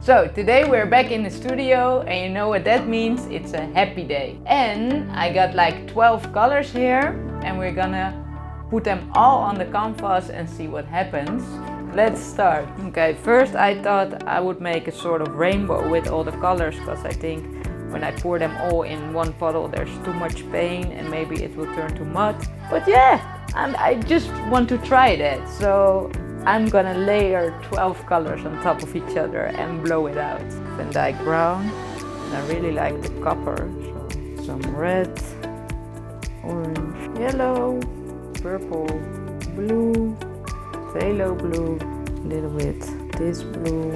So today we're back in the studio and you know what that means? It's a happy day. And I got like 12 colors here and we're gonna put them all on the canvas and see what happens. Let's start. Okay, first I thought I would make a sort of rainbow with all the colors because I think when I pour them all in one bottle there's too much paint and maybe it will turn to mud. But yeah, I just want to try that. So I'm gonna layer 12 colors on top of each other and blow it out. Van Dyke brown, and I really like the copper. So some red, orange, yellow, purple, blue, phthalo blue, a little bit this blue,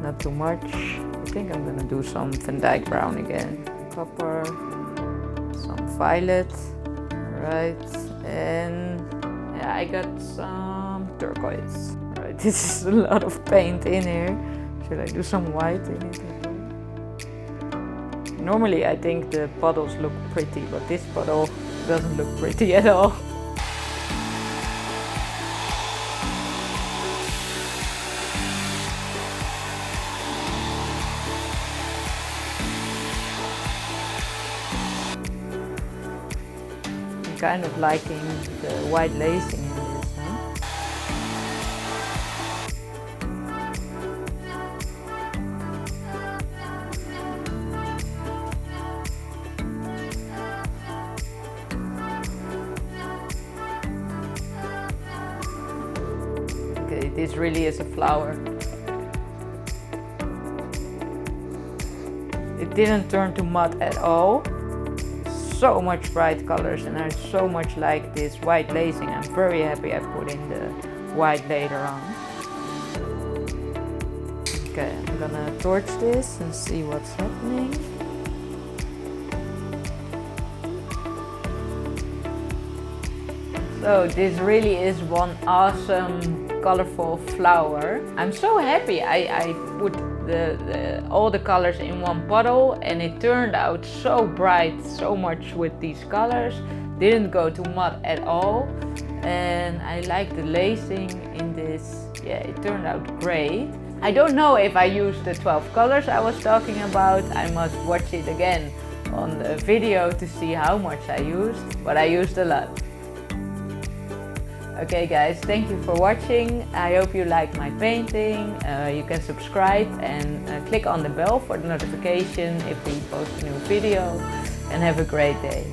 not too much. I think I'm gonna do some Van Dyke brown again. Copper, some violet, right, and yeah, I got some turquoise. Right, this is a lot of paint in here. Should I do some white in it? Normally I think the bottles look pretty, but this bottle doesn't look pretty at all. I'm kind of liking the white lacing in this, huh? Okay, this really is a flower. It didn't turn to mud at all. So much bright colors and I so much like this white lacing. I'm very happy I put in the white later on. Okay, I'm gonna torch this and see what's happening. So this really is one awesome colorful flower. I'm so happy I put all the colors in one bottle and it turned out so bright, so much with these colors. Didn't go to mud at all. And I like the lacing in this. Yeah, it turned out great. I don't know if I used the 12 colors I was talking about. I must watch it again on the video to see how much I used, but I used a lot. Okay guys, thank you for watching. I hope you like my painting. You can subscribe and click on the bell for the notification if we post a new video. And have a great day.